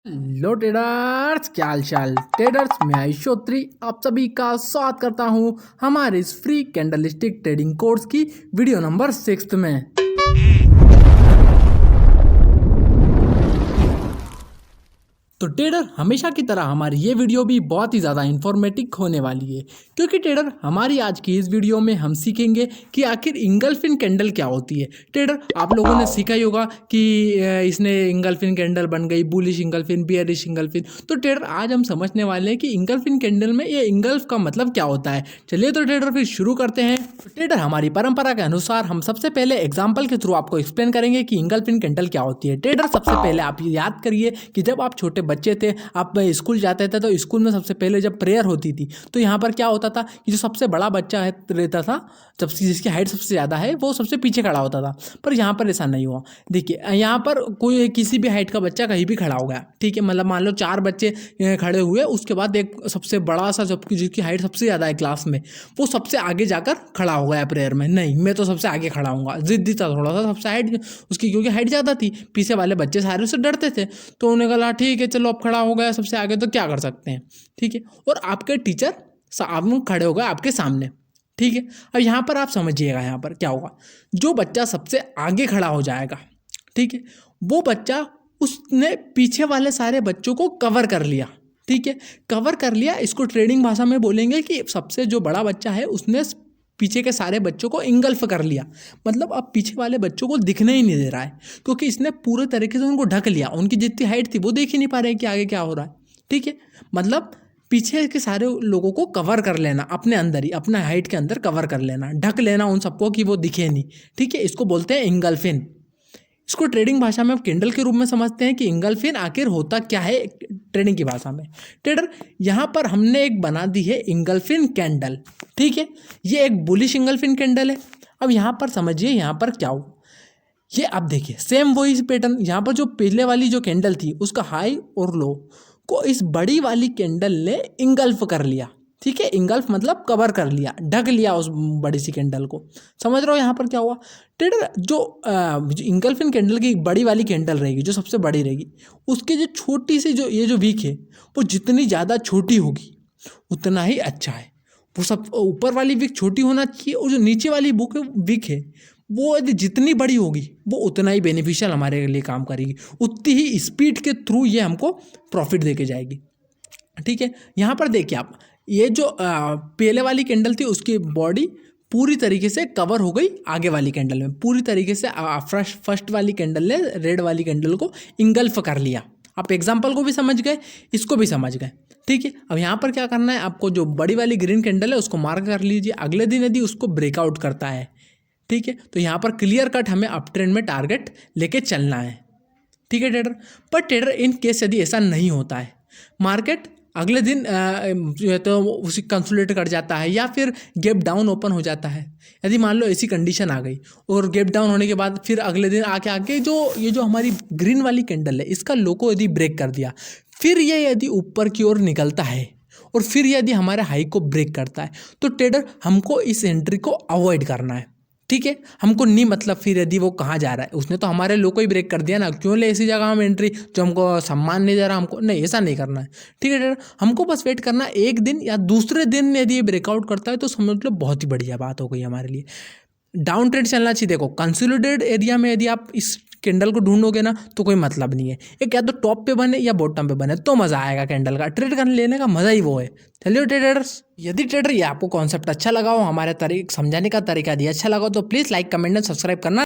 लो traders, क्या हाल चाल। Traders मैं आयुष्योत्री आप सभी का स्वागत करता हूं हमारे इस फ्री कैंडलस्टिक ट्रेडिंग कोर्स की वीडियो नंबर 6 में। तो ट्रेडर हमेशा की तरह हमारी ये वीडियो भी बहुत ही ज़्यादा इन्फॉर्मेटिव होने वाली है, क्योंकि ट्रेडर हमारी आज की इस वीडियो में हम सीखेंगे कि आखिर इंगल्फिन कैंडल क्या होती है। ट्रेडर आप लोगों ने सीखा ही होगा कि इसने इंगल्फिन कैंडल बन गई, बुलिश इंगल्फिन, बियरिश इंगल्फिन। तो ट्रेडर आज हम समझने वाले हैं कि इंगल्फिन कैंडल में ये इंगल्फ का मतलब क्या होता है। चलिए तो ट्रेडर फिर शुरू करते हैं। तो ट्रेडर हमारी परंपरा के अनुसार हम सबसे पहले एग्जाम्पल के थ्रू आपको एक्सप्लेन करेंगे कि इंगल्फिन कैंडल क्या होती है। ट्रेडर सबसे पहले आप याद करिए कि जब आप छोटे बच्चे थे, आप स्कूल जाते थे, तो स्कूल में सबसे पहले जब प्रेयर होती थी तो यहाँ पर क्या होता था कि जो सबसे बड़ा बच्चा रहता था, जब जिसकी हाइट सबसे ज़्यादा है, वो सबसे पीछे खड़ा होता था। पर यहाँ पर ऐसा नहीं हुआ। देखिए यहाँ पर कोई किसी भी हाइट का बच्चा कहीं भी खड़ा हो गया, ठीक है। मतलब मान लो 4 बच्चे खड़े हुए, उसके बाद एक सबसे बड़ा सा जिसकी हाइट सबसे ज़्यादा है क्लास में, वो सबसे आगे जाकर खड़ा हो गया प्रेयर में। नहीं, मैं तो सबसे आगे खड़ा हूँगा। जिद्दी था थोड़ा सा, सबसे हाइट उसकी, क्योंकि हाइट ज़्यादा थी। पीछे वाले बच्चे सारे उससे डरते थे, तो उन्हें कहा ठीक है चलो अब खड़ा हो गया सबसे आगे, तो क्या कर सकते हैं, ठीक है। और आपके टीचर आप खड़े हो गए आपके सामने, ठीक है। अब यहाँ पर आप समझिएगा, यहाँ पर क्या होगा, जो बच्चा सबसे आगे खड़ा हो जाएगा, ठीक है, वो बच्चा उसने पीछे वाले सारे बच्चों को कवर कर लिया, ठीक है। कवर कर लिया, इसको ट्रेडिंग भाषा में बोलेंगे कि सबसे जो बड़ा बच्चा है उसने पीछे के सारे बच्चों को इंगल्फ कर लिया। मतलब अब पीछे वाले बच्चों को दिखने ही नहीं दे रहा है, क्योंकि इसने पूरे तरीके से उनको ढक लिया। उनकी जितनी हाइट थी वो देख ही नहीं पा रहे कि आगे क्या हो रहा है, ठीक है। मतलब पीछे के सारे लोगों को कवर कर लेना, अपने अंदर ही, अपना हाइट के अंदर कवर कर लेना, ढक लेना उन सबको कि वो दिखे नहीं, ठीक है। इसको बोलते हैं इंगल्फिन। इसको ट्रेडिंग भाषा में कैंडल के रूप में समझते हैं कि इंगल्फिन आखिर होता क्या है ट्रेडिंग की भाषा में। ट्रेडर यहाँ पर हमने एक बना दी है इंगल्फिन कैंडल, ठीक है। ये एक बुलिश इंगल्फिन कैंडल है। अब यहाँ पर समझिए यहाँ पर क्या हो, ये आप देखिए सेम वही पैटर्न। यहाँ पर जो पहले वाली जो कैंडल थी उसका हाई और लो को इस बड़ी वाली कैंडल ने इंगल्फ कर लिया, ठीक है। इंगल्फ मतलब कवर कर लिया, ढक लिया उस बड़ी सी कैंडल को। समझ रहे हो यहाँ पर क्या हुआ ट्रेडर। जो इंगल्फिन कैंडल की बड़ी वाली कैंडल रहेगी, जो सबसे बड़ी रहेगी, उसके जो छोटी सी जो ये जो वीक है, वो जितनी ज़्यादा छोटी होगी उतना ही अच्छा है। वो सब ऊपर वाली वीक छोटी होना चाहिए, और जो नीचे वाली वीक है वो यदि जितनी बड़ी होगी वो उतना ही बेनिफिशियल हमारे लिए काम करेगी, उतनी ही स्पीड के थ्रू ये हमको प्रॉफिट देके जाएगी, ठीक है। यहाँ पर देखिए आप, ये जो पहले वाली कैंडल थी उसकी बॉडी पूरी तरीके से कवर हो गई आगे वाली कैंडल में। पूरी तरीके से फर्स्ट वाली कैंडल ने रेड वाली कैंडल को इंगल्फ कर लिया। आप एग्जाम्पल को भी समझ गए, इसको भी समझ गए, ठीक है। अब यहाँ पर क्या करना है आपको, जो बड़ी वाली ग्रीन कैंडल है उसको मार्क कर लीजिए। अगले दिन यदि उसको ब्रेकआउट करता है, ठीक है, तो यहाँ पर क्लियर कट हमें अप ट्रेंड में टारगेट लेके चलना है, ठीक है ट्रेडर। पर ट्रेडर इन केस यदि ऐसा नहीं होता है, मार्केट अगले दिन जो है तो उसी कंसोलिडेट कर जाता है या फिर गैप डाउन ओपन हो जाता है, यदि मान लो ऐसी कंडीशन आ गई, और गैप डाउन होने के बाद फिर अगले दिन आके जो ये जो हमारी ग्रीन वाली कैंडल है इसका लो को यदि ब्रेक कर दिया, फिर ये यदि ऊपर की ओर निकलता है और फिर यदि हमारे हाई को ब्रेक करता है, तो ट्रेडर हमको इस एंट्री को अवॉइड करना है, ठीक है। हमको नहीं मतलब फिर यदि वो कहाँ जा रहा है, उसने तो हमारे लो को ही ब्रेक कर दिया ना, क्यों ले ऐसी जगह हम एंट्री जो हमको सम्मान नहीं दे रहा हमको, नहीं ऐसा नहीं करना है, ठीक है। हमको बस वेट करना है, एक दिन या दूसरे दिन यदि ये ब्रेकआउट करता है तो समझ लो बहुत ही बढ़िया बात हो गई हमारे लिए। डाउन ट्रेंड चलना चाहिए। देखो कंसोलिडेटेड एरिया में यदि आप इस कैंडल को ढूंढोगे ना तो कोई मतलब नहीं है, एक या तो टॉप पे बने या बॉटम पे बने तो मज़ा आएगा कैंडल का। ट्रेड करने लेने का मज़ा ही वो है। चलिए ट्रेडर्स, यदि ट्रेडर ये आपको कॉन्सेप्ट अच्छा लगा हो, हमारे समझाने का तरीका दिया अच्छा लगा हो, तो please like comment and subscribe करना